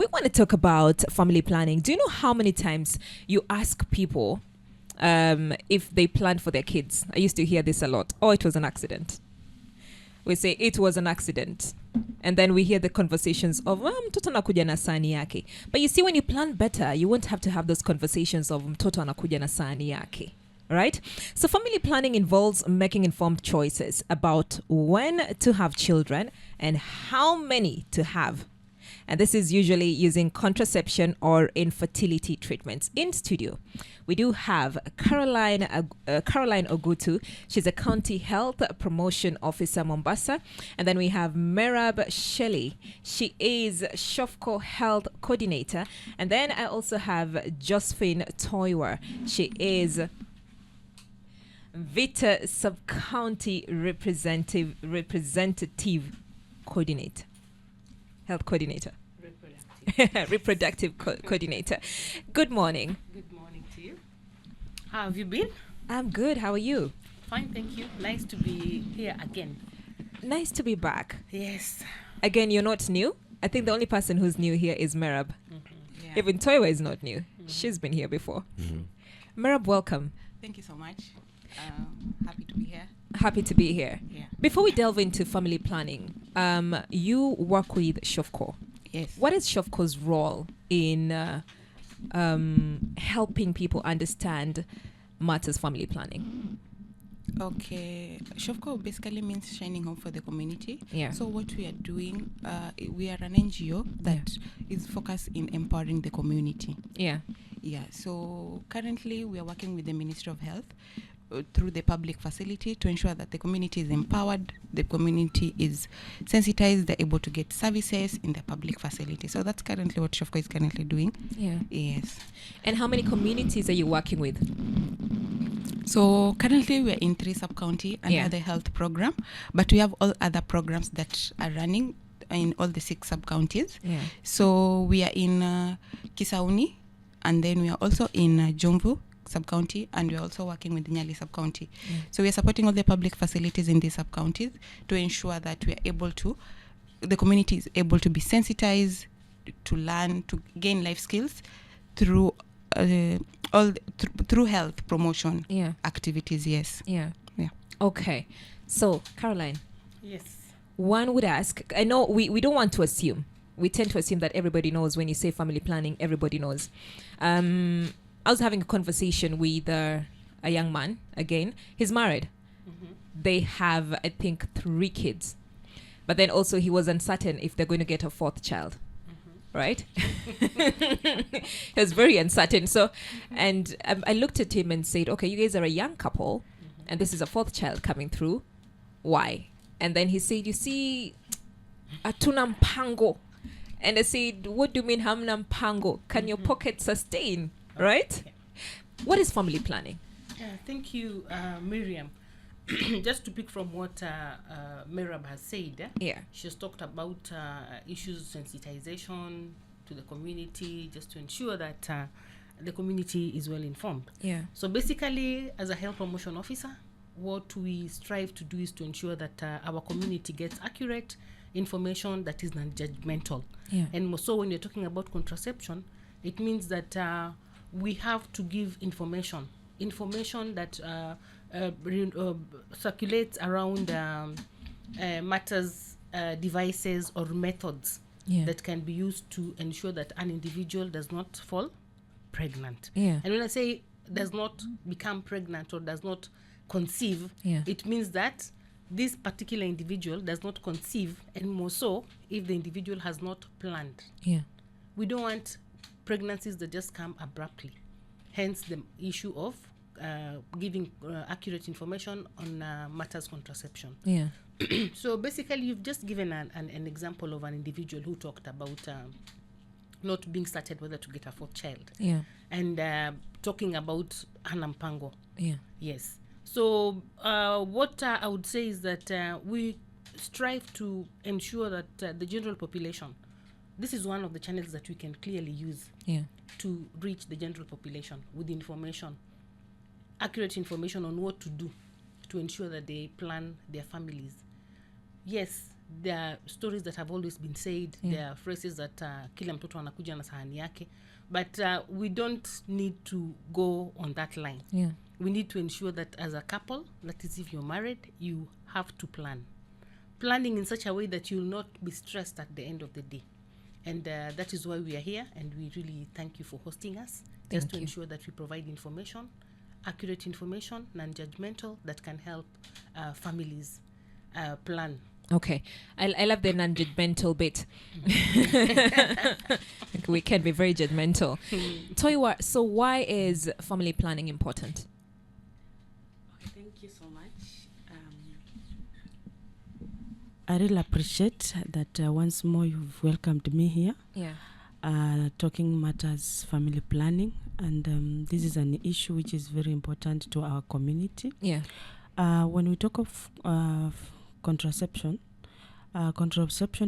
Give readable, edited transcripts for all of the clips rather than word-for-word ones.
we want to talk about family planning. Do you know how many times you ask people if they planned for their kids? I used to hear this a lot. Oh, it was an accident. We say it was an accident. And then we hear the conversations of mtoto anakuja na sahani yake. But you see, when you plan better, you won't have to have those conversations of mtoto anakuja na sahani yake. Right? So family planning involves making informed choices about when to have children and how many to have. And this is usually using contraception or infertility treatments. In studio, we do have Caroline Ogutu. She's a County Health Promotion Officer, Mombasa. And then we have Merab Shelley. She is Shofco Health Coordinator. And then I also have Josephine Toiwer. She is Vita Sub-County Representative Coordinator. Health Coordinator. Reproductive Coordinator. Good morning. Good morning to you. How have you been? I'm good. How are you? Fine, thank you. Nice to be here again. Nice to be back. Yes. Again, you're not new. I think the only person who's new here is Merab. Yeah. Even Toiwa is not new. She's been here before. Merab, welcome. Thank you so much. Happy to be here. Happy to be here. Yeah. Before we delve into family planning, you work with Shofco. Yes. What is Shofco's role in helping people understand matters family planning? Okay. Shofco basically means shining home for the community. Yeah. So what we are doing, we are an NGO that is focused in empowering the community. Yeah. Yeah. So currently we are working with the Ministry of Health through the public facility to ensure that the community is empowered, the community is sensitized, they're able to get services in the public facility. So that's currently what Shofco is currently doing. Yeah. Yes. And how many communities are you working with? So currently we're in 3 sub-county under the health program, but we have all other programs that are running in all the 6 sub-counties. Yeah. So we are in Kisauni, and then we are also in Jomvu sub-county, and we're also working with Nyali sub-county. So we're supporting all the public facilities in these sub-counties to ensure that we're able to, the community is able to be sensitized, to learn, to gain life skills through through health promotion activities. Yes. Yeah. Yeah. Okay. So, Caroline. Yes. One would ask, I know we don't want to assume. We tend to assume that everybody knows. When you say family planning, everybody knows. I was having a conversation with a young man. Again, he's married. They have, I think, 3 kids. But then also he was uncertain if they're going to get a 4th child. Right? He was very uncertain. So, and I looked at him and said, okay, you guys are a young couple, and this is a 4th child coming through. Why? And then he said, you see, atuna mpango. And I said, what do you mean hamna mpango? Can your pocket sustain? Right? What is family planning? Thank you, Miriam. Just to pick from what Merab has said, she's talked about issues sensitization to the community, just to ensure that the community is well informed. Yeah. So basically, as a health promotion officer, what we strive to do is to ensure that our community gets accurate information that is non-judgmental. Yeah. And more so when you're talking about contraception, it means that we have to give information that circulates around matters, devices or methods that can be used to ensure that an individual does not fall pregnant. And when I say does not become pregnant or does not conceive, it means that this particular individual does not conceive, and more so if the individual has not planned. We don't want pregnancies that just come abruptly. Hence the issue of giving accurate information on matters contraception. So basically, you've just given an example of an individual who talked about not being started whether to get a 4th child. And talking about Hanampango. Yes. So what I would say is that we strive to ensure that the general population, this is one of the channels that we can clearly use to reach the general population with information, accurate information on what to do to ensure that they plan their families. Yes, there are stories that have always been said. There are phrases that kila mtoto anakuja na sahani yake, but we don't need to go on that line. We need to ensure that as a couple, that is if you're married, you have to planning in such a way that you'll not be stressed at the end of the day. And that is why we are here, and we really thank you for hosting us, just to ensure that we provide information, accurate information, non-judgmental, that can help families plan. Okay, I love the non-judgmental bit. We can be very judgmental. Toiwa, so why is family planning important? Thank you so much. I really appreciate that once more you've welcomed me here. Talking matters family planning, and this is an issue which is very important to our community. When we talk of contraception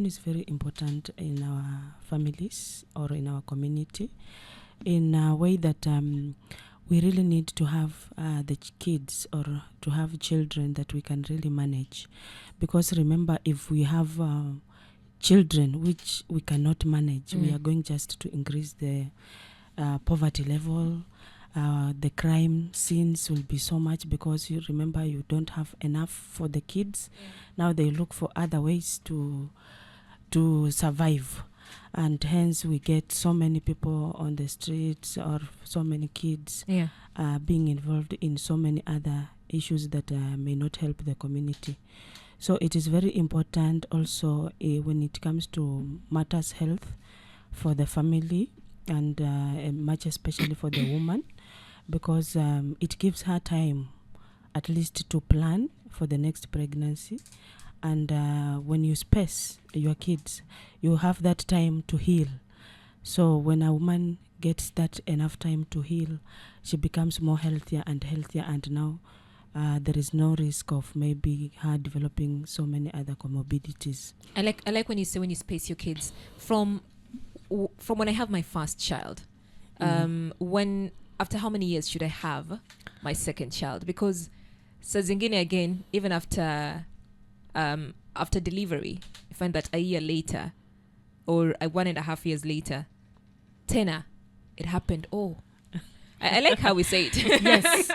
is very important in our families or in our community, in a way that we really need to have the kids or to have children that we can really manage. Because remember, if we have children which we cannot manage, we are going just to increase the poverty level. The crime scenes will be so much, because you remember you don't have enough for the kids. Now they look for other ways to survive, and hence we get so many people on the streets, or so many kids being involved in so many other issues that may not help the community. So it is very important also when it comes to matters health for the family, and much especially for the woman, because it gives her time at least to plan for the next pregnancy. And when you space your kids, you have that time to heal. So when a woman gets that enough time to heal, she becomes more healthier, and now there is no risk of maybe her developing so many other comorbidities. I like when you say when you space your kids from when I have my first child. When after how many years should I have my second child? Because Sazingine again, even after delivery, I find that a year later or 1.5 years later, Tena, it happened. Oh, I like how we say it. Yes.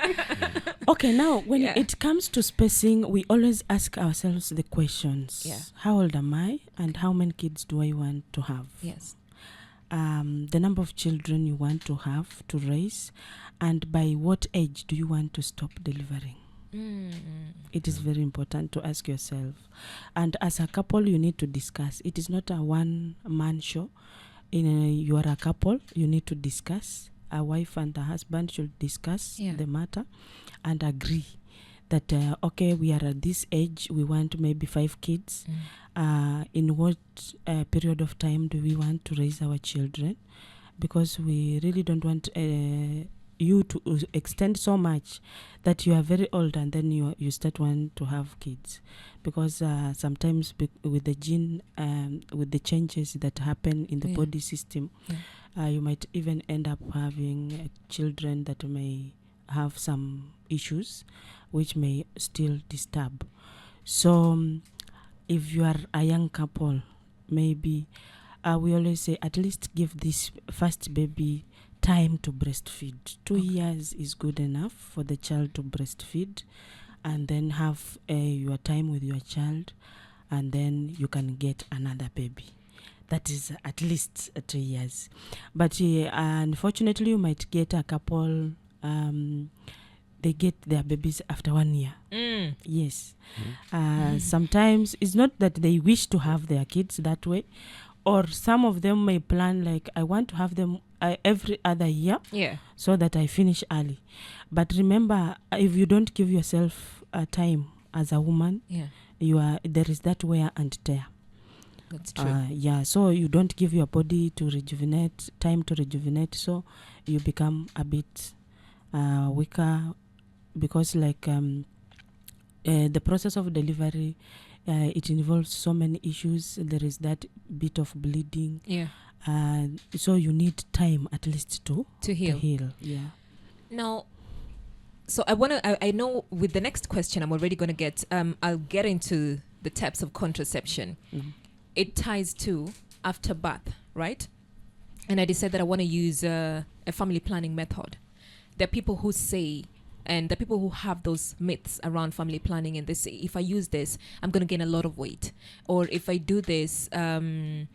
Okay, now when it comes to spacing, we always ask ourselves the questions. How old am I, and how many kids do I want to have? Yes. The number of children you want to have, to raise, and by what age do you want to stop delivering? It is very important to ask yourself. And as a couple, you need to discuss. It is not a one-man show. You are a couple, you need to discuss. A wife and a husband should discuss the matter and agree that, okay, we are at this age, we want maybe 5 kids. In what period of time do we want to raise our children? Because we really don't want you to extend so much that you are very old and then you start wanting to have kids. Because sometimes with the gene, with the changes that happen in the body system, you might even end up having children that may have some issues which may still disturb. So if you are a young couple, maybe we always say at least give this first baby time to breastfeed. 2 years is good enough for the child to breastfeed, and then have your time with your child, and then you can get another baby. That is at least 2 years. But unfortunately, you might get a couple, they get their babies after 1 year. Yes. Sometimes it's not that they wish to have their kids that way, or some of them may plan like, I want to have them every other year, so that I finish early. But remember, if you don't give yourself time as a woman, there is that wear and tear. That's true. So you don't give your body time to rejuvenate, so you become a bit weaker, because like the process of delivery, it involves so many issues. There is that bit of bleeding. So you need time at least to heal. Now, so I know with the next question I'm already going to get, I'll get into the types of contraception, it ties to after birth, right? And I decided that I want to use a family planning method. There are people who say, and the people who have those myths around family planning, and they say, if I use this, I'm going to gain a lot of weight. Or if I do this, the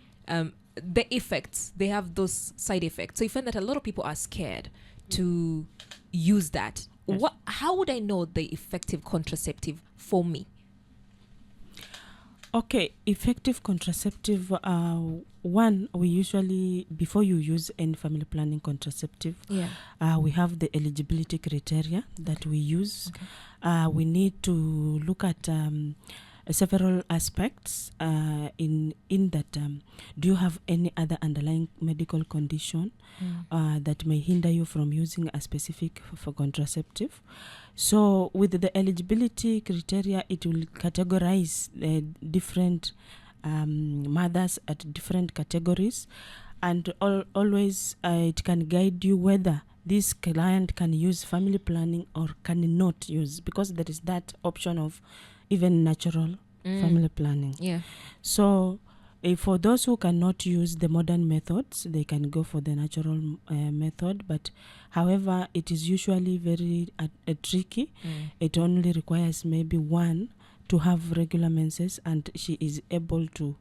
effects, they have those side effects. So you find that a lot of people are scared to use that. Yes. How would I know the effective contraceptive for me? Okay, effective contraceptive, one, we usually, before you use any family planning contraceptive, we have the eligibility criteria that we use. Okay. We need to look at several aspects in that. Do you have any other underlying medical condition that may hinder you from using a specific for contraceptive? So with the eligibility criteria, it will categorize different mothers at different categories, and always it can guide you whether this client can use family planning or cannot use, because there is that option of even natural family planning. Yeah. So for those who cannot use the modern methods, they can go for the natural method. But however, it is usually very tricky. It only requires maybe one to have regular menses, and she is able to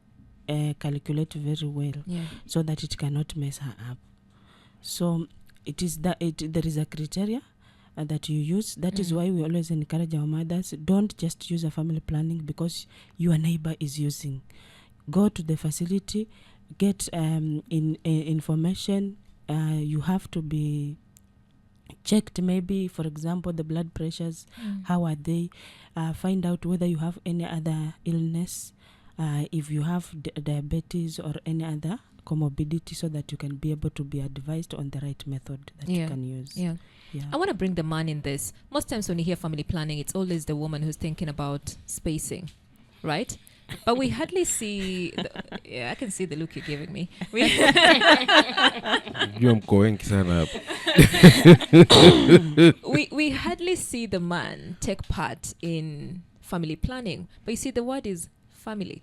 calculate very well, so that it cannot mess her up. So it is that there is a criteria that you use. That is why we always encourage our mothers, don't just use a family planning because your neighbor is using. Go to the facility, get information. You have to be checked, maybe, for example, the blood pressures, how are they? Find out whether you have any other illness, if you have diabetes or any other comorbidity, so that you can be able to be advised on the right method that you can use. Yeah. I want to bring the man in this. Most times when you hear family planning, it's always the woman who's thinking about spacing, right? But we hardly see... I can see the look you're giving me. We hardly see the man take part in family planning. But you see, the word is family.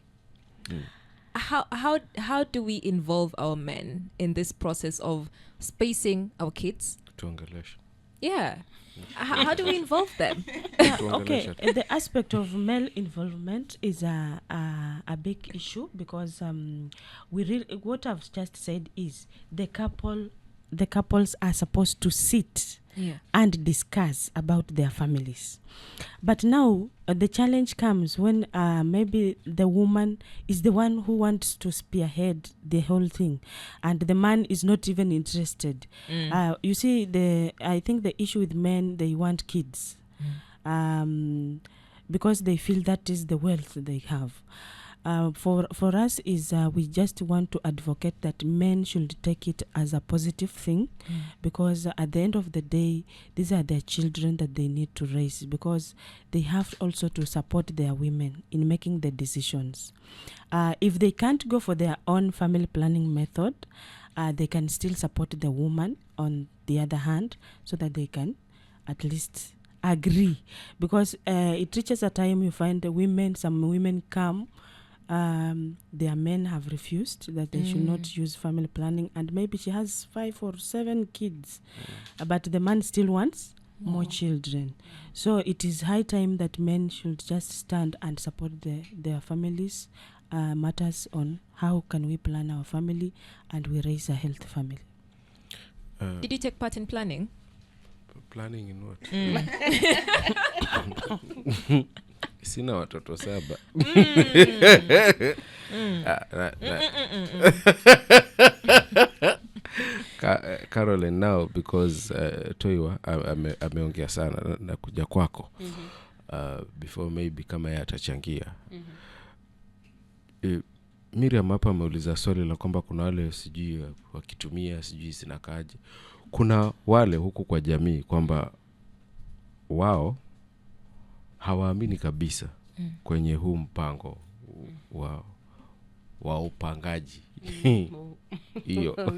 How do we involve our men in this process of spacing our kids? Yeah. How do we involve them? Okay, the aspect of male involvement is a big issue, because what I've just said is the couples are supposed to sit and discuss about their families. But now the challenge comes when maybe the woman is the one who wants to spearhead the whole thing, and the man is not even interested. You see, I think the issue with men, they want kids because they feel that is the wealth they have. For us is we just want to advocate that men should take it as a positive thing, because at the end of the day, these are their children that they need to raise, because they have also to support their women in making the decisions. If they can't go for their own family planning method, they can still support the woman on the other hand, so that they can at least agree, because it reaches a time you find some women come, their men have refused that they should not use family planning, and maybe she has 5 or 7 kids, but the man still wants more children. So it is high time that men should just stand and support their families, matters on how can we plan our family and we raise a healthy family. Did you take part in planning? Planning in what? Sina watoto 7. Caroline, now because Toiwa ameongea sana na kuja kwako, before maybe kama yeye atachangia. Miriam hapa ameuliza swali la kwamba kuna wale sijui wakitumia sijui sinakaje. Kuna wale huku kwa jamii kwamba wao hawaamini kabisa kwenye huu mpango wa upangaji. Hiyo.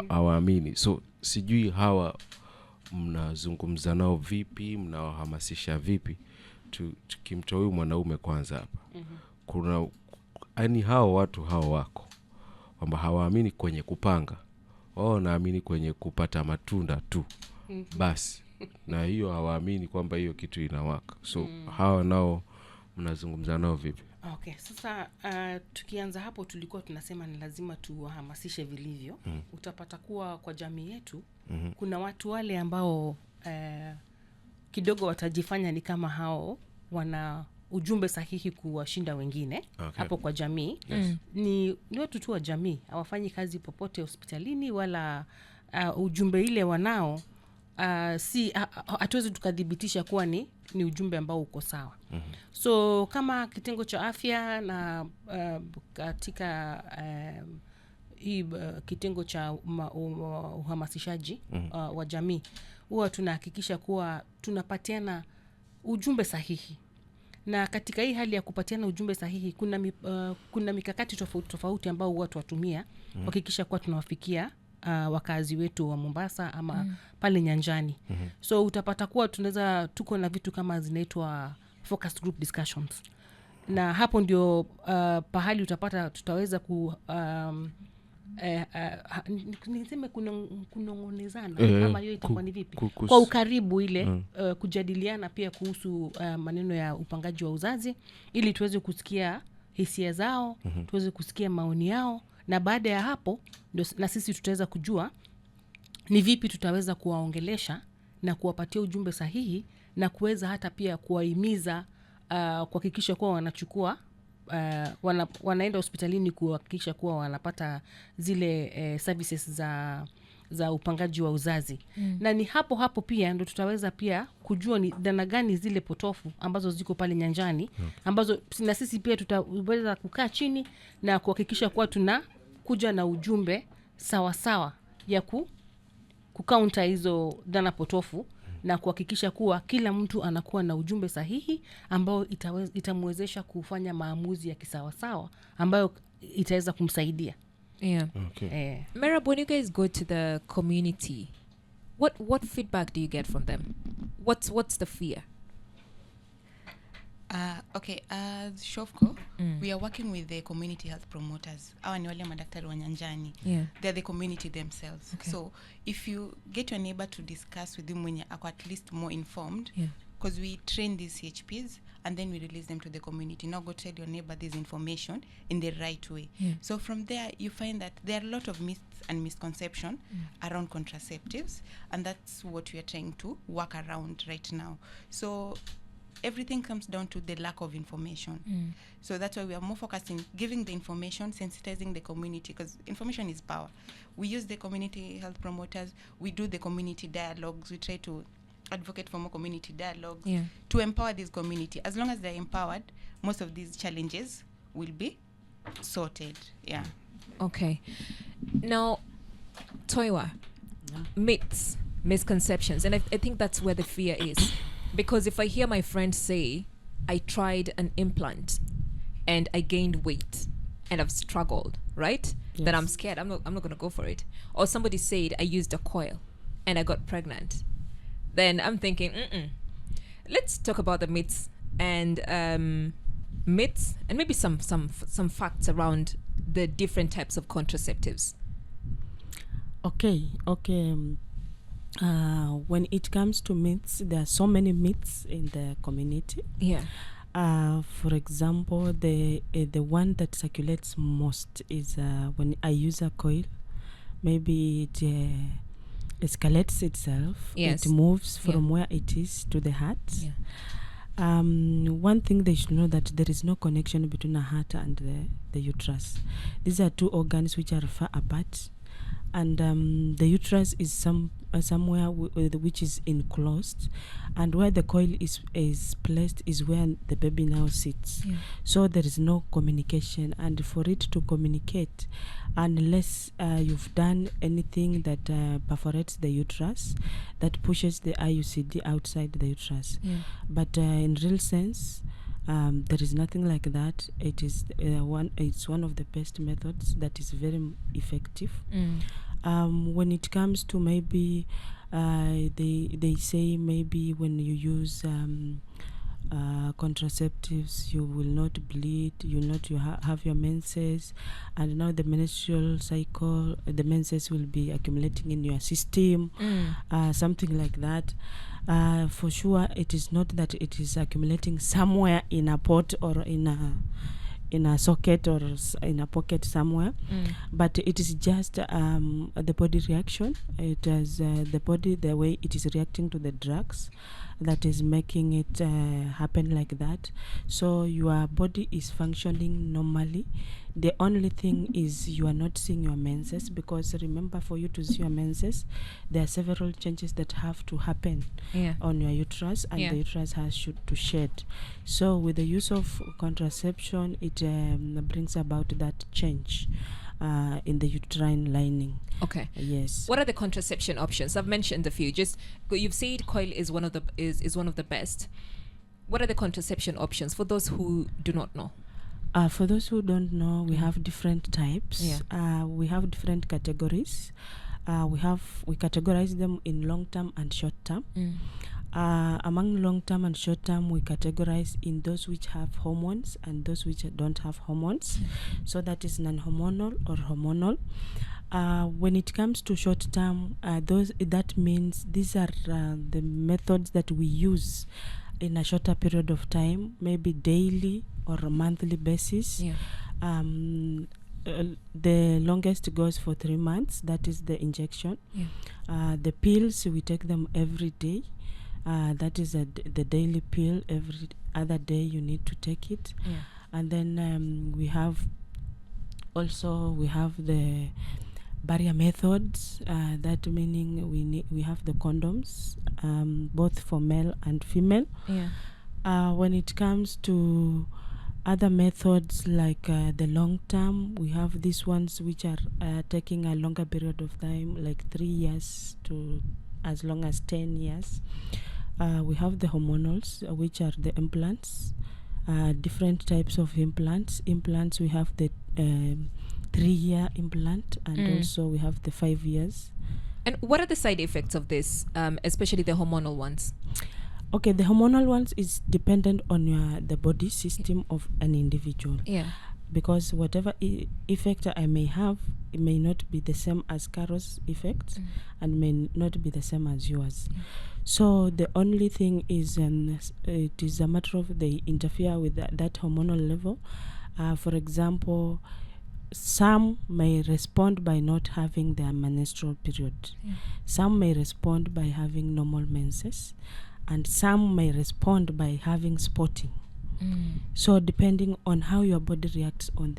Hawaamini. So sijui hawa mnazungumza nao vipi, mnawahamasisha vipi tukimtoa huyu mwanaume kwanza hapa, kuna yani hao watu hao wako kwamba hawaamini kwenye kupanga, wao naamini kwenye kupata matunda tu basi, na hiyo hawaamini kwamba hiyo kitu inawaka. So hawa nao mnazungumza nao vipi? Okay, sasa tukianza hapo, tulikuwa tunasema ni lazima tuwahamasishe vilivyo. Utapata kuwa kwa jamii yetu kuna watu wale ambao kidogo watajifanya ni kama hao wana ujumbe sahihi kuwashinda wengine. Hapo kwa jamii. Ni watu tu wa jamii, hawafanyi kazi popote hospitalini, wala ujumbe ile wanao si hatuwezi tukadhibitisha kuwa ni ujumbe ambao uko sawa. So kama kitengo cha afya na katika hii kitengo cha uhamasishaji wa jamii, huwa tunahakikisha kuwa tunapatiana ujumbe sahihi. Na katika hii hali ya kupatiana ujumbe sahihi, kuna mikakati tofauti tofauti ambao huwa tuwatumia kuhakikisha kuwa tunawafikia wakazi wetu wa Mombasa ama pale nyanjani. So utapata kuwa tuko na vitu kama zinaitwa focus group discussions, na hapo ndio pahali utapata tutaweza niseme kunongonezana ama hiyo itakuwa ni vipi kwa ukaribu ile kujadiliana pia kuhusu maneno ya upangaji wa uzazi, ili tuweze kusikia hisia zao, tuweze kusikia maoni yao, na baada ya hapo ndio na sisi tutaweza kujua ni vipi tutaweza kuwaongelesha na kuwapatia ujumbe sahihi, na kuweza hata pia kuwahimiza kuhakikisha kuwa wanachukua wanaenda hospitalini kuhakikisha kuwa wanapata zile services za upangaji wa uzazi. Na ni hapo pia ndo tutaweza pia kujua ni dhana gani zile potofu ambazo ziko pale nyanjani, ambazo na sisi pia tutaweza kukaa chini na kuhakikisha kuwa tunakuja na ujumbe sawa ya kukaunta hizo dhana potofu, na kuhakikisha kuwa kila mtu anakuwa na ujumbe sahihi ambao itamwezesha kufanya maamuzi ya kisawasawa ambayo itaweza kumsaidia. Yeah. Okay. Merab, when you guys go to the community, what feedback do you get from them? What's the fear? Okay, as Shofco, we are working with the community health promoters. Hawa ni wale madaktari wa nyanjani. Yeah. They're the community themselves. Okay. So if you get your neighbor to discuss with them when you're at least more informed, Yeah. because we train these CHPs and then we release them to the community. Now go tell your neighbor this information in the right way. Yeah. So from there, you find that there are a lot of myths and misconception around contraceptives, and that's what we are trying to work around right now. So everything comes down to the lack of information. So that's why we are more focused in giving the information, sensitizing the community, because information is power. We use the community health promoters, we do the community dialogues, we try to advocate for more community dialogues to empower this community. As long as they're empowered, most of these challenges will be sorted. Yeah. Okay. Now, Toiwa, myths, misconceptions, and I think that's where the fear is. Because if I hear my friend say, I tried an implant and I gained weight and I've struggled, right? Yes. Then I'm scared. I'm not going to go for it. Or somebody said I used a coil and I got pregnant. Then I'm thinking, let's talk about the myths and maybe some facts around the different types of contraceptives. Okay. When it comes to myths, there are so many myths in the community. Yeah. For example, the one that circulates most is when I use a coil, maybe it escalates itself. Yes. It moves from where it is to the heart. Yeah. One thing they should know, that there is no connection between the heart and the uterus. These are two organs which are far apart. And the uterus is somewhere which is enclosed, and where the coil is placed is where the baby now sits. Yeah. So there is no communication, and for it to communicate, unless you've done anything that perforates the uterus, that pushes the IUCD outside the uterus. Yeah. But in real sense, there is nothing like that. It is it's one of the best methods that is very effective. When it comes to maybe they say maybe when you use contraceptives, you will not bleed, you will not have your menses, and now the menstrual cycle, the menses will be accumulating in your system, something like that. For sure, it is not that it is accumulating somewhere in a pot or in a socket or in a pocket somewhere, but it is just the body reaction. It is the body, the way it is reacting to the drugs, that is making it happen like that. So your body is functioning normally. The only thing is you are not seeing your menses, because remember, for you to see your menses, there are several changes that have to happen on your uterus, and the uterus has to shed. So with the use of contraception, it brings about that change in the uterine lining. Okay. Yes. What are the contraception options? I've mentioned a few. Just you've said coil is one of the best. What are the contraception options for those who do not know? For those who don't know, we have different types. We have different categories. We categorize them in long term and short term. Among long term and short term, we categorize in those which have hormones and those which don't have hormones. So that is non-hormonal or hormonal. When it comes to short term, that means these are the methods that we use in a shorter period of time, maybe daily or a monthly basis. The longest goes for 3 months. That is the injection. The pills, we take them every day. That is the daily pill. Every other day you need to take it. And then we have the barrier methods. That meaning we have the condoms, both for male and female. When it comes to other methods like the long term, we have these ones which are taking a longer period of time, like 3 years to as long as 10 years. We have the hormonals, which are the implants, different types of implants. We have the 3-year implant, and also we have the 5 years. And what are the side effects of this, especially the hormonal ones? Okay, the hormonal ones is dependent on the body system of an individual. Because whatever effect I may have, it may not be the same as Carol's effect, and may not be the same as yours. So the only thing is, it is a matter of they interfere with that hormonal level. For example, some may respond by not having their menstrual period. Some may respond by having normal menses, and some may respond by having spotting. So depending on how your body reacts on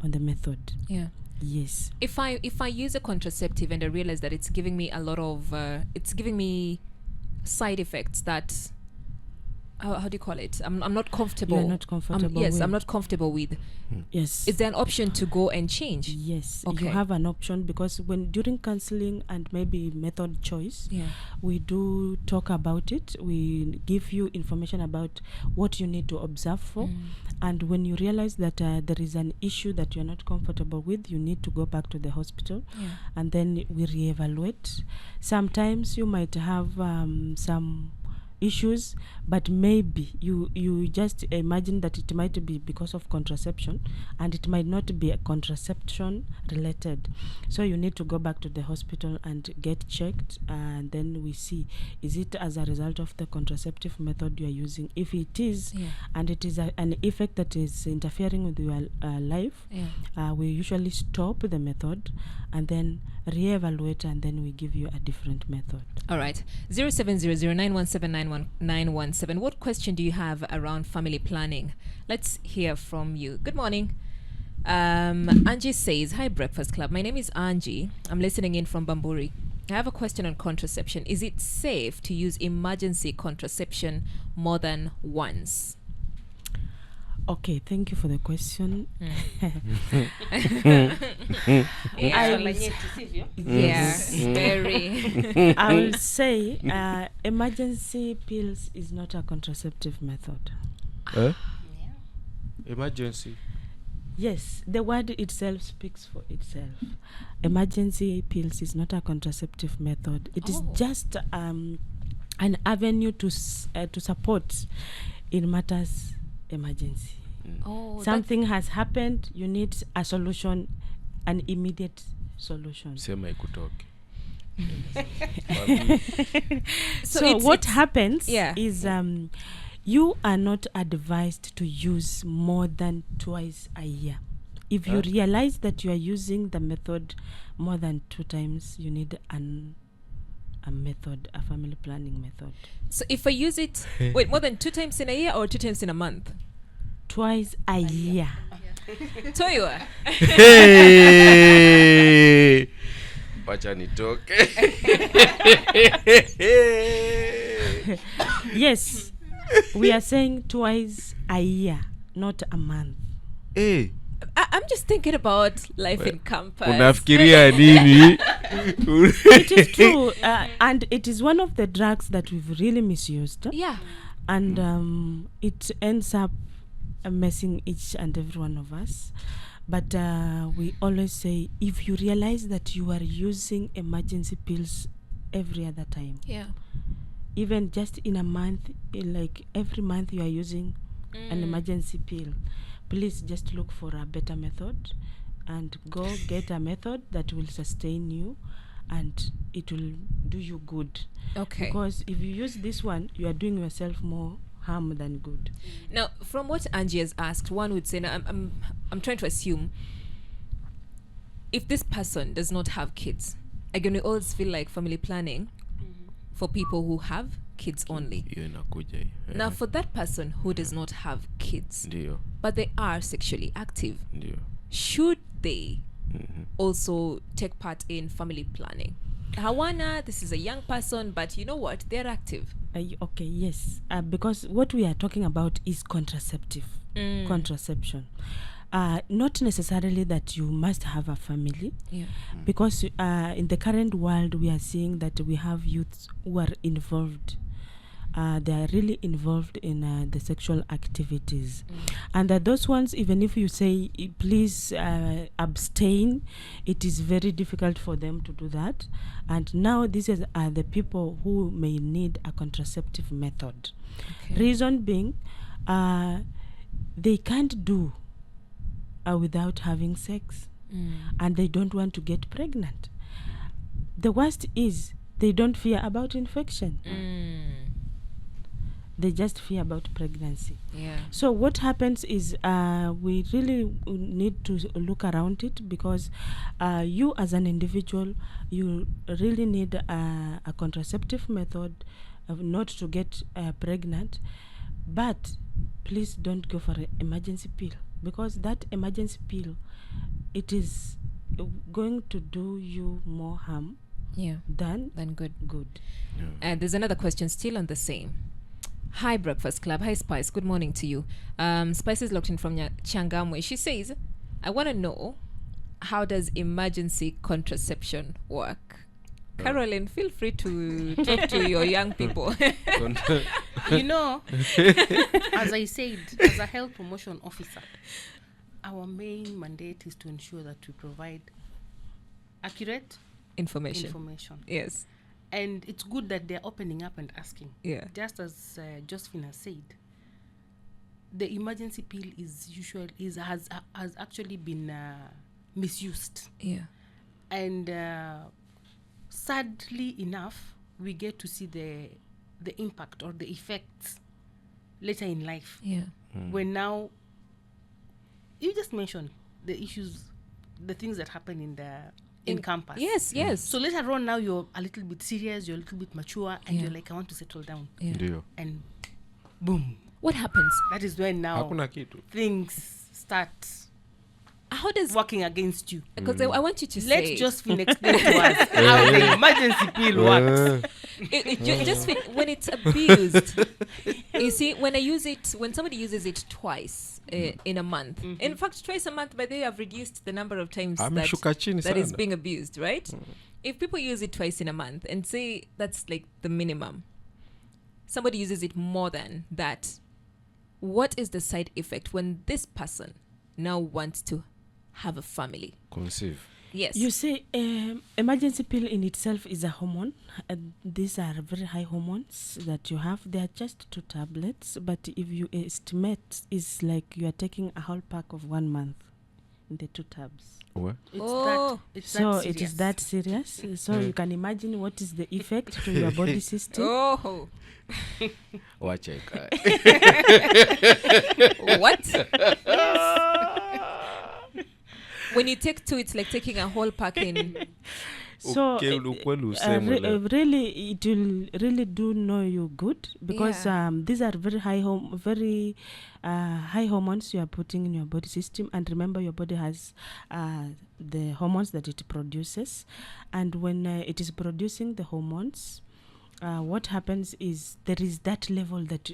the method. Yes. If I use a contraceptive and I realize that it's giving me a lot of side effects that how do you call it? I'm not comfortable. You're not comfortable. I'm not comfortable with. Yes. Is there an option to go and change? Yes. Okay. You have an option, because during counseling and maybe method choice, we do talk about it. We give you information about what you need to observe for, and when you realize that there is an issue that you're not comfortable with, you need to go back to the hospital, and then we reevaluate. Sometimes you might have some issues, but maybe you just imagine that it might be because of contraception, and it might not be a contraception related. So you need to go back to the hospital and get checked, and then we see, is it as a result of the contraceptive method you are using? If it is, and it is an effect that is interfering with your life, we usually stop the method and then reevaluate, and then we give you a different method. All right. 0700-917-917. What question do you have around family planning? Let's hear from you. Good morning. Angie says, hi, Breakfast Club. My name is Angie. I'm listening in from Bamburi. I have a question on contraception. Is it safe to use emergency contraception more than once? Okay, thank you for the question. Very. I will say emergency pills is not a contraceptive method. Emergency? Yes, the word itself speaks for itself. Emergency pills is not a contraceptive method. It is just an avenue to support in matters emergency. Oh, Something has happened, you need a solution, an immediate solution. Sema ikutoke. So what happens yeah. is you are not advised to use more than twice a year. If you realize that you are using the method more than 2 times, you need a method, a family planning method. So if I use it, wait, more than 2 times in a year or 2 times in a month? Twice a year. Toywa. Hey! Wacha nitoke. Yes, we are saying twice a year, not a month. Hey. I'm just thinking about life in campus. Unafikiria nini? It is true, and it is one of the drugs that we've really misused. Yeah. And it ends up messing each and every one of us. But we always say, if you realize that you are using emergency pills every other time, Yeah. even just in a month, like every month you are using an emergency pill, please just look for a better method and go get a method that will sustain you and it will do you good. Okay. Because if you use this one, you are doing yourself more harm than good. Now, from what Angie has asked, one would say, now I'm trying to assume, if this person does not have kids, again, we always feel like family planning for people who have kids only. Now, for that person who does not have kids, but they are sexually active, should they also take part in family planning? Hawana, this is a young person, but you know what? They're active. Okay, yes. Because what we are talking about is contraceptive. Contraception. Not necessarily that you must have a family. Yeah. Because in the current world, we are seeing that we have youths who are involved. They are really involved in the sexual activities. And those ones, even if you say, please abstain, it is very difficult for them to do that. And now these are the people who may need a contraceptive method. Okay. Reason being, they can't do without having sex. And they don't want to get pregnant. The worst is they don't fear about infection. They just fear about pregnancy. Yeah. So what happens is we really need to look around it, because you as an individual, you really need a contraceptive method not to get pregnant. But please don't go for an emergency pill, because that emergency pill, it is going to do you more harm than good. Yeah. And there's another question still on the same. Hi, Breakfast Club. Hi, Spice. Good morning to you. Spice is locked in from Changamwe. She says, I want to know, how does emergency contraception work? Caroline, feel free to talk to your young people. You know, as I said, as a health promotion officer, our main mandate is to ensure that we provide accurate information. Yes. And it's good that they're opening up and asking. Yeah. Just as Josephine has said, the emergency pill has actually been misused. Yeah. And sadly enough, we get to see the impact or the effects later in life. Yeah. When now, you just mentioned the issues, the things that happen in campus. Yes. So later on, now you're a little bit serious, you're a little bit mature, and you're like, I want to settle down. Yeah. And boom. What happens? That is when now things start working against you. Because I want you to Let's say... just explain to us how the emergency pill works. Just when it's abused. You see, when somebody uses it twice in a month, in fact, twice a month, by the way, I've reduced the number of times that is being abused, right? If people use it twice in a month and say that's like the minimum, somebody uses it more than that, what is the side effect when this person now wants to have a family? Conceive. Yes. You say emergency pill in itself is a hormone. These are very high hormones that you have. They are just 2 tablets, but if you estimate, it's like you are taking a whole pack of 1 month in the 2 tabs. What? It's so that it is that serious. So you can imagine what is the effect to your body system. Oh. Watch it. What? When you take 2, it's like taking a whole pack in. So Okay, really, it will really do know you good, because these are very high hormones you are putting in your body system. And remember, your body has the hormones that it produces, and when it is producing the hormones, what happens is there is that level that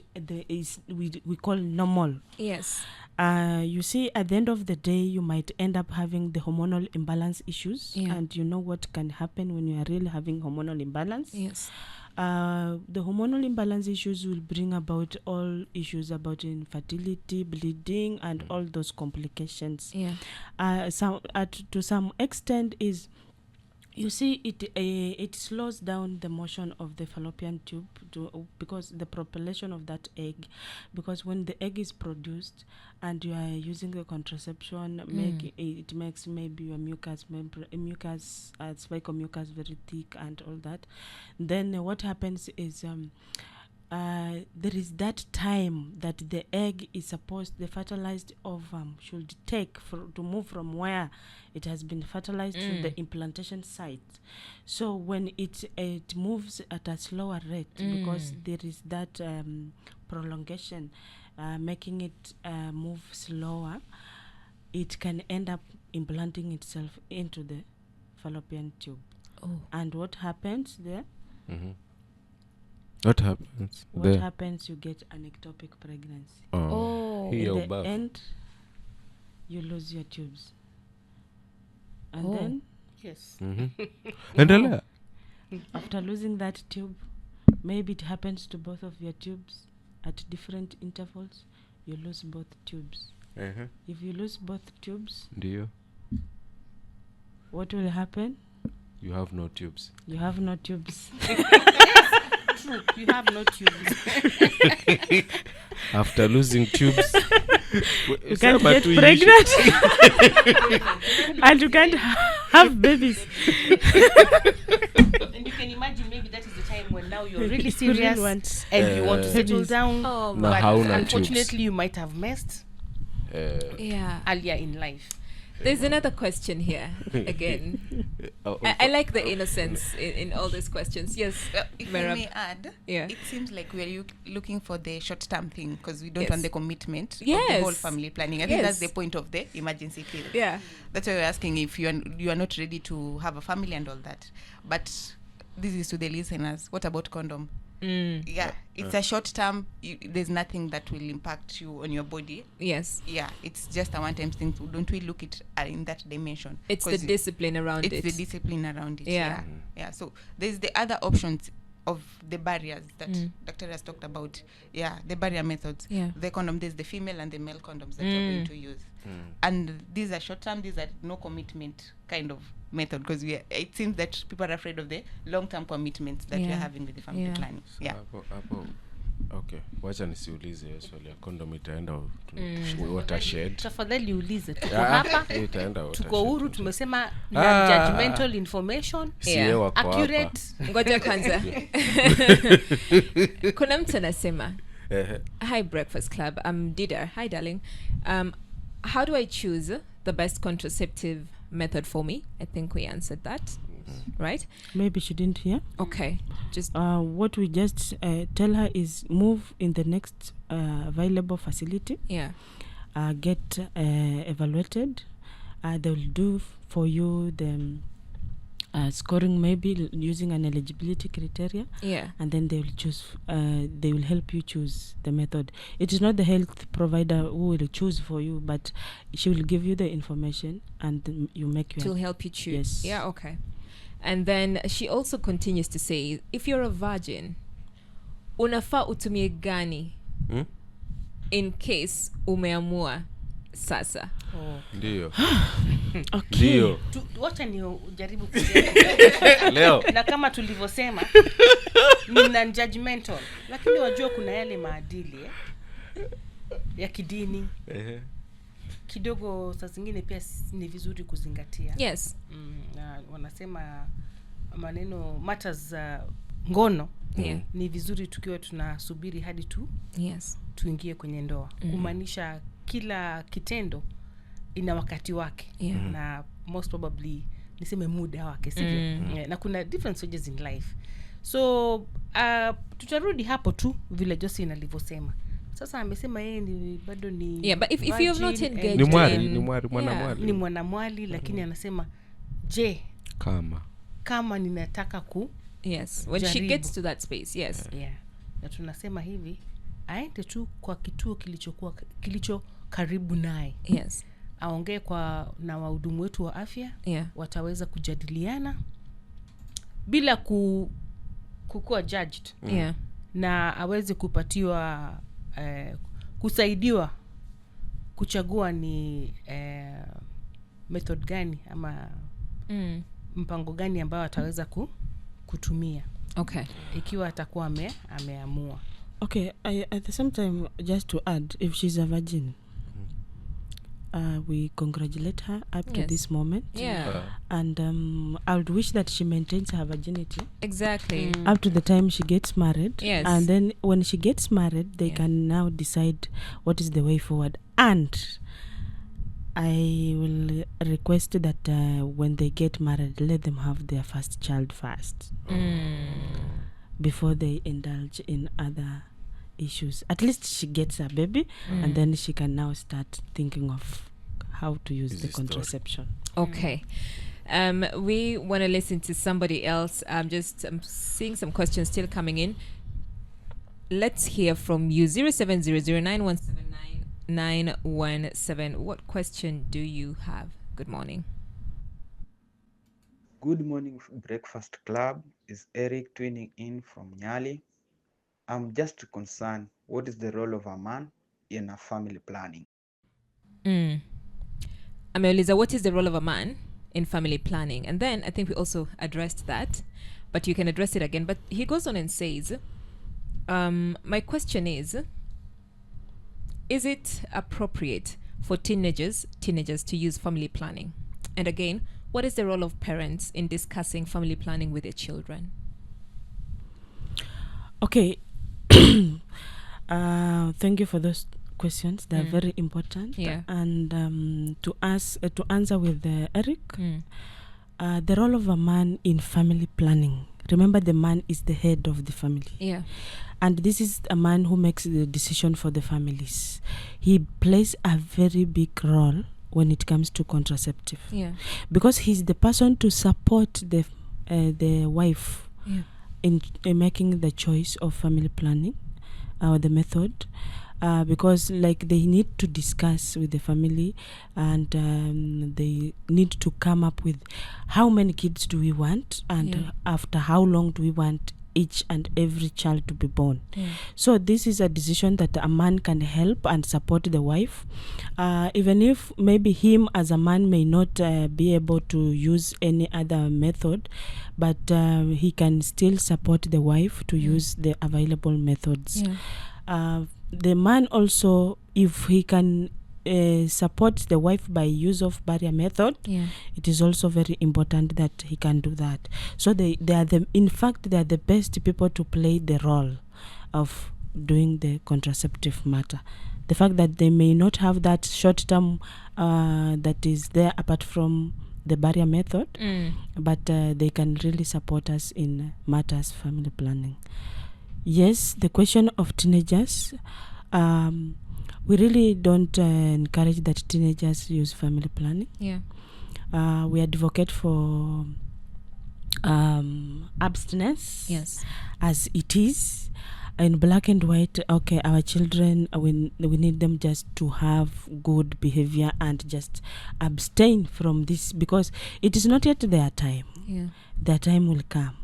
we call normal. Yes. You see, at the end of the day, you might end up having the hormonal imbalance issues, and you know what can happen when you are really having hormonal imbalance. Yes. The hormonal imbalance issues will bring about all issues about infertility, bleeding, and all those complications. Yeah. To some extent is, you see, it slows down the motion of the fallopian tube because the propagation of that egg, because when the egg is produced and you are using the contraception, it makes maybe your mucus, cervical mucus very thick and all that. Then what happens is there is that time that the egg is supposed, the fertilized ovum should take to move from where it has been fertilized to the implantation site. So when it moves at a slower rate, because there is that prolongation making it move slower, it can end up implanting itself into the fallopian tube. And what happens there? What happens? What happens? You get an ectopic pregnancy. In the end, you lose your tubes. And then, yes. Endelea. After losing that tube, maybe it happens to both of your tubes at different intervals. You lose both tubes. If you lose both tubes, what will happen? You have no tubes. You have no tubes. True. You have no tubes. After losing tubes, you can't get pregnant. And you can't have babies. And you can imagine, maybe that is the time when now you're really serious and you want to settle down. But unfortunately, you might have missed earlier in life. There's another question here again. I like the innocence in all these questions. Yes, if I may add, it seems like we're looking for the short-term thing because we don't want the commitment of the whole family planning. I think that's the point of the emergency pill. Yeah, that's why we're asking if you are not ready to have a family and all that. But this is to the listeners. What about condom? It's a short term. There's nothing that will impact you on your body. Yes. It's just a one-time thing. Don't we look it in that dimension? It's the discipline around it. It's the discipline around it. So there's the other options of the barriers that Dr. has talked about. The barrier methods. The condom, there's the female and the male condoms that you're going to use. And these are short term. These are no commitment kind of method, because it seems that people are afraid of the long-term commitments that we're having with the family planning. Okay, wacha nisiulize swali ya condom itaenda watershed. Tafadhali ulize, tuko hapa, tuko huru, tumesema judgmental information, accurate. Ngoja kwanza. Kuna mtu anasema, hi Breakfast Club, I'm Dida. Hi darling. How do I choose the best contraceptive method for me? I think we answered that, right? Maybe she didn't hear. Okay, just what we just tell her is move in the next available facility. Get evaluated. They will do for you the scoring, maybe using an eligibility criteria. And then they will choose. They will help you choose the method. It is not the health provider who will choose for you, but she will give you the information and you make your. To help you choose. Yes. Okay. And then she also continues to say, if you're a virgin, unafaa utumie gani in case umeamua Sasa. Ndio. Okay. Ndio. Wacha ni ujaribu kusema. Leo. Na kama tulivyosema ni non-judgmental, lakini wajua kuna yale maadili ya kidini kidogo saa zingine pia ni vizuri kuzingatia. Yes. Na wanasema maneno matters ngono ni vizuri tukiwa tunasubiri hadi tuingie kwenye ndoa. Kumaanisha kila kitendo ina wakati wake na most probably niseme muda wake, sivyo? Na kuna different stages in life. So tutarudi hapo tu vile Jocelyn alivyosema. Sasa amesema yeye ni bado ni but if you have not engaged ni mwanamwali lakini anasema je, kama ninataka when she gets to that space, na tunasema hivi aende tu kwa kituo kilicho karibu naye, aongee na wahudumu wetu wa afya, wataweza kujadiliana bila kukua judged, na aweze kupatiwa kusaidiwa kuchagua ni method gani ama mpango gani ambao ataweza kutumia ikiwa atakuwa ameamua. Okay, at the same time, just to add, if she's a virgin, we congratulate her up to this moment. And I would wish that she maintains her virginity. Exactly. Up to the time she gets married. Yes. And then when she gets married, they can now decide what is the way forward. And I will request that when they get married, let them have their first child first. Before they indulge in other issues. At least she gets a baby and then she can now start thinking of how to use the contraception. Okay. We want to listen to somebody else. I'm seeing some questions still coming in. Let's hear from you. 0700917917. What question do you have? Good morning. Good morning, Breakfast Club. Is Eric tuning in from Nyali. I'm just concerned, what is the role of a man in a family planning? Ameuliza, what is the role of a man in family planning? And then I think we also addressed that, but you can address it again. But he goes on and says, my question is it appropriate for teenagers to use family planning? And again, what is the role of parents in discussing family planning with their children? Okay. Thank you for those questions. They're very important. And to answer with Eric, the role of a man in family planning. Remember, the man is the head of the family. And this is a man who makes the decision for the families. He plays a very big role when it comes to contraceptive. Because he's the person to support the wife in making the choice of family planning or the method, because like they need to discuss with the family and they need to come up with how many kids do we want and after how long do we want each and every child to be born. So this is a decision that a man can help and support the wife, even if maybe him as a man may not be able to use any other method, but he can still support the wife to use the available methods. The man also, if he can support the wife by use of barrier method, it is also very important that he can do that. So they are in fact they are the best people to play the role of doing the contraceptive matter. The fact that they may not have that short term that is there apart from the barrier method, but they can really support us in matters family planning. Yes, the question of teenagers, we really don't encourage that teenagers use family planning. We advocate for abstinence as it is in black and white. Okay, our children, we need them just to have good behavior and just abstain from this because it is not yet their time. Their time will come.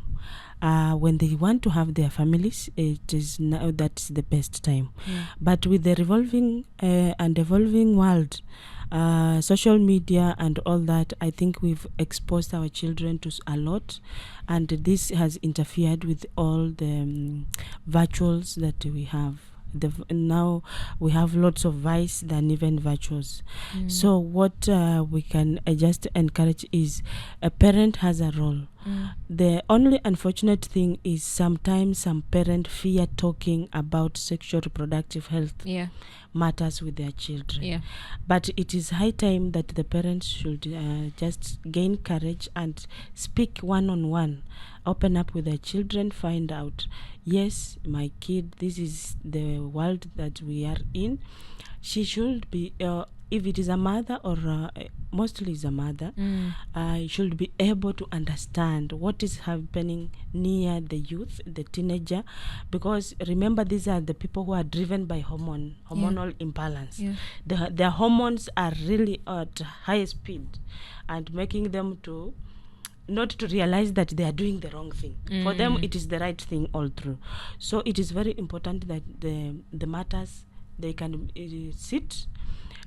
when they want to have their families, it is now that's the best time. But with the revolving and evolving world, social media and all that, I think we've exposed our children to a lot, and this has interfered with all the virtuals that we have. Now we have lots of vice than even virtues. So what we can just encourage is a parent has a role. The only unfortunate thing is sometimes some parent fear talking about sexual reproductive health matters with their children. But it is high time that the parents should just gain courage and speak one-on-one, open up with their children, find out, yes, my kid, this is the world that we are in. She should be, if it is a mother or mostly is a mother, should be able to understand what is happening near the youth, the teenager, because remember, these are the people who are driven by hormonal imbalance. Their hormones are really at high speed and making them to not to realize that they are doing the wrong thing. For them, it is the right thing all through. So it is very important that the matters, they can sit.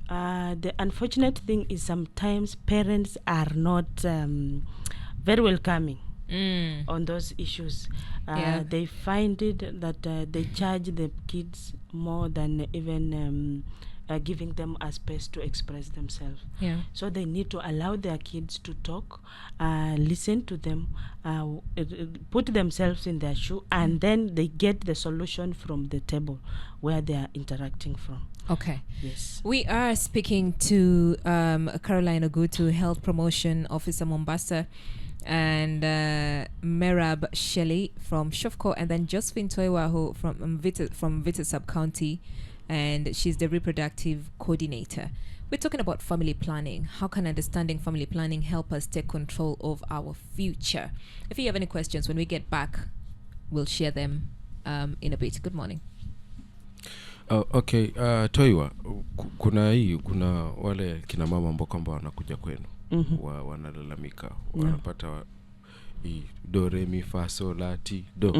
The unfortunate thing is sometimes parents are not very welcoming on those issues. They find it that they charge the kids more than even giving them a space to express themselves. So they need to allow their kids to talk, listen to them, put themselves in their shoe, and then they get the solution from the table where they are interacting from. Okay. Yes. We are speaking to Caroline Ogutu, Health Promotion Officer Mombasa, and Merab Shelley from Shofco, and then Josephine Toiwa, who from Vita Sub-County, and she's the reproductive coordinator. We're talking about family planning. How can understanding family planning help us take control of our future? If you have any questions, when we get back, we'll share them in a bit. Good morning. Okay, Toiwa, kuna wale kina mama ambao kwamba wanakuja kwenu, wanalalamika, wanapata do re mi fa so la ti do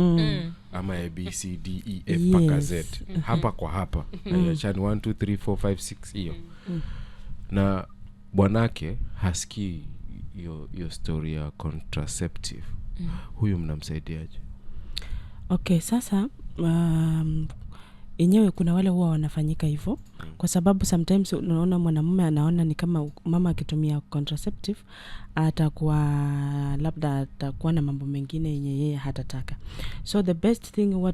ama a b c d e f mpaka z hapa kwa hapa achani 1 2 3 4 5 6 hiyo na bwanake hasikii hiyo story ya contraceptive. Huyu mnamsaidiaje? Okay, sasa yenyewe kuna wale huwa wanafanyika hivyo kwa sababu sometimes unaona mwanamume anaona ni kama mama akitumia contraceptive atakuwa labda atakuwa na mambo mengine yenye yeye hatataka. So the best thing huwa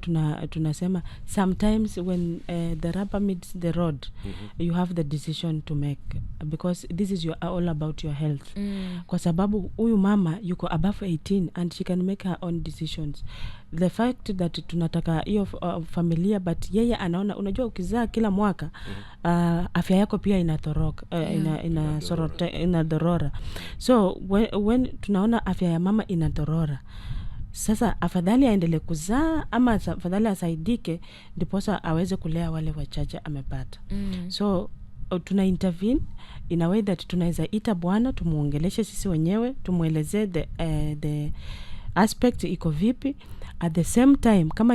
tunasema sometimes when the rubber meets the road, you have the decision to make, because this is all about your health. Kwa sababu huyu mama yuko above 18 and she can make her own decisions. The fact that tunataka hiyo familia, but yeye anaona, unajua ukizaa kila mwaka afya yako pia inatoroka, inadorora. So when tunaona afya ya mama inadorora, sasa afadhali aendelee kuzaa ama afadhali asaidike ndiposa aweze kulea wale wachache amepata. So tuna intervene in a way that tunaweza ita bwana tumuongeleshe sisi wenyewe, tumuelezee the aspect iko vipi. At the same time kama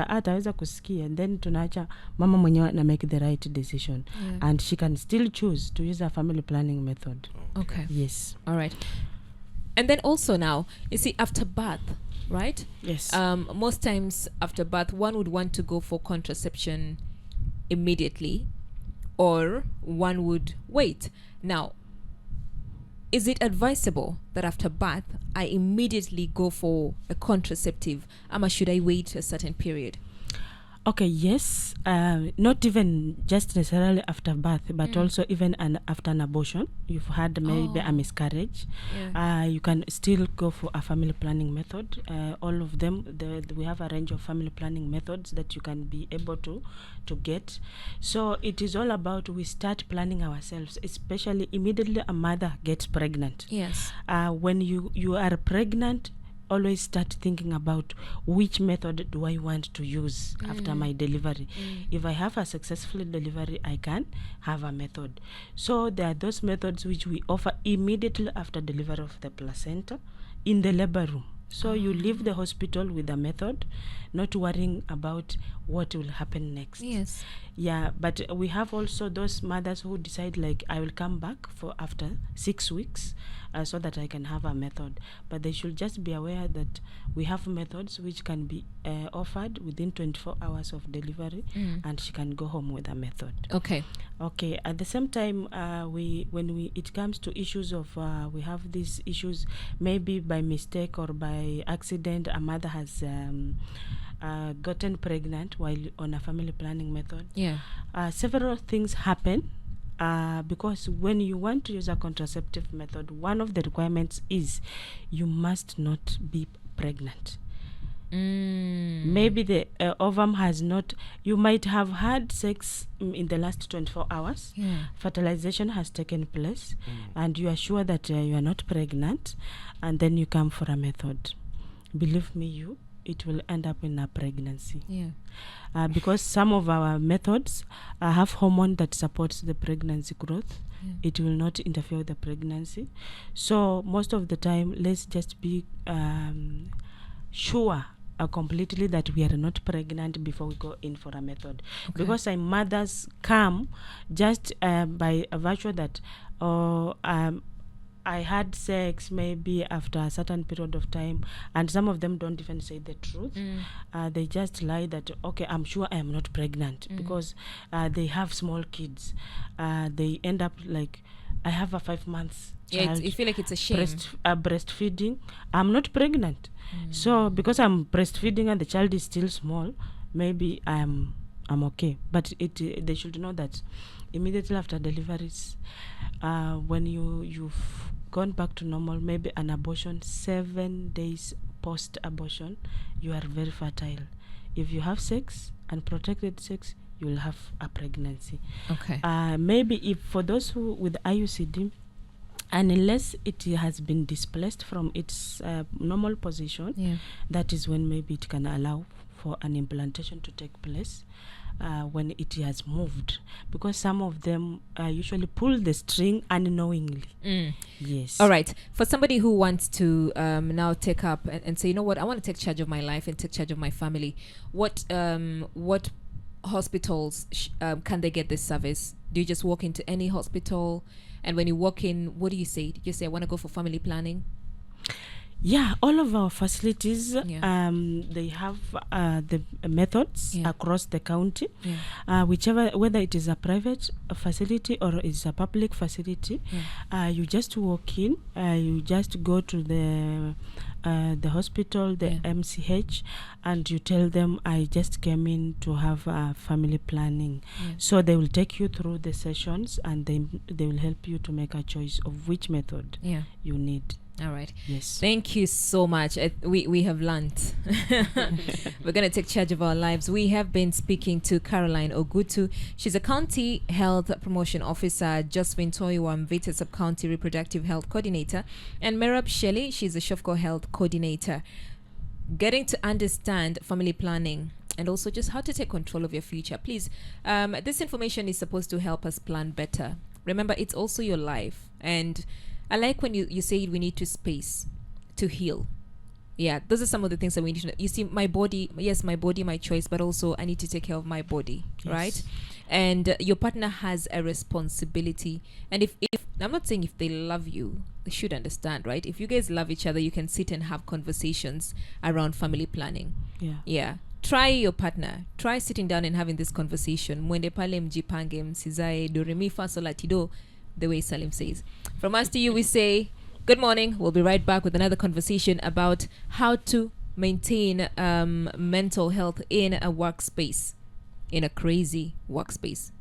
ataweza kusikia, then tunaacha mama mwenyewe na make the right decision, and she can still choose to use a family planning method. Okay. Yes. All right. And then also now, you see, after birth, right? Yes. Most times after birth, one would want to go for contraception immediately, or one would wait. Now, is it advisable that after birth I immediately go for a contraceptive, or should I wait a certain period? Okay, yes. Not even just necessarily after birth, but also even after an abortion. You've had maybe a miscarriage. You can still go for a family planning method. All of them, we have a range of family planning methods that you can be able to get. So it is all about we start planning ourselves, especially immediately a mother gets pregnant. Yes. When you are pregnant, always start thinking about which method do I want to use after my delivery. If I have a successful delivery, I can have a method. So there are those methods which we offer immediately after delivery of the placenta in the labor room. So you leave the hospital with a method, not worrying about what will happen next. Yes. Yeah, but we have also those mothers who decide like, I will come back for after 6 weeks so that I can have a method. But they should just be aware that we have methods which can be offered within 24 hours of delivery, and she can go home with a method. Okay. Okay. At the same time, it comes to issues of we have these issues, maybe by mistake or by accident, a mother has gotten pregnant while on a family planning method. Yeah. Several things happen because when you want to use a contraceptive method, one of the requirements is you must not be pregnant. Maybe the ovum has not, you might have had sex in the last 24 hours. Fertilization has taken place and you are sure that you are not pregnant, and then you come for a method. Believe me, it will end up in a pregnancy. Because some of our methods have hormone that supports the pregnancy growth. It will not interfere with the pregnancy. So most of the time, let's just be sure completely that we are not pregnant before we go in for a method. Because some mothers come just by a virtue that I had sex maybe after a certain period of time, and some of them don't even say the truth. They just lie that, okay, I'm sure I am not pregnant, because they have small kids. They end up like, I have a 5 months child. You feel like it's a shame. Breastfeeding. I'm not pregnant. So because I'm breastfeeding and the child is still small, maybe I'm okay. But they should know that immediately after deliveries, when you've gone back to normal, maybe an abortion, 7 days post-abortion, you are very fertile. If you have sex, unprotected sex, you will have a pregnancy. Okay. Maybe if for those who with IUCD, and unless it has been displaced from its normal position, that is when maybe it can allow for an implantation to take place when it has moved, because some of them usually pull the string unknowingly. Yes. All right. For somebody who wants to now take up and say, you know what, I want to take charge of my life and take charge of my family, what hospitals can they get this service? Do you just walk into any hospital? And when you walk in, what do you say? Do you say, I want to go for family planning? Yeah, all of our facilities, they have the methods across the county, whether it is a private facility or it's a public facility. You just walk in, you just go to the hospital, the MCH, and you tell them, I just came in to have family planning. So they will take you through the sessions, and they will help you to make a choice of which method you need. All right. Yes. Thank you so much. We have learned. We're going to take charge of our lives. We have been speaking to Caroline Ogutu. She's a County Health Promotion Officer. Josephine Toiwa, Mvita Sub-County Reproductive Health Coordinator. And Merab Shelley, she's a Shofco Health Coordinator. Getting to understand family planning and also just how to take control of your future. Please, this information is supposed to help us plan better. Remember, it's also your life. And I like when you say we need to space to heal. Yeah, those are some of the things that we need to know. You see, my body, my choice, but also I need to take care of my body, right? And your partner has a responsibility. And if I'm not saying if they love you, they should understand, right? If you guys love each other, you can sit and have conversations around family planning. Yeah. Try your partner. Try sitting down and having this conversation. Mwende pale mjipange msizae do re mi fa sol la ti do, the way Salim says. From us to you, we say good morning. We'll be right back with another conversation about how to maintain mental health in a workspace, in a crazy workspace.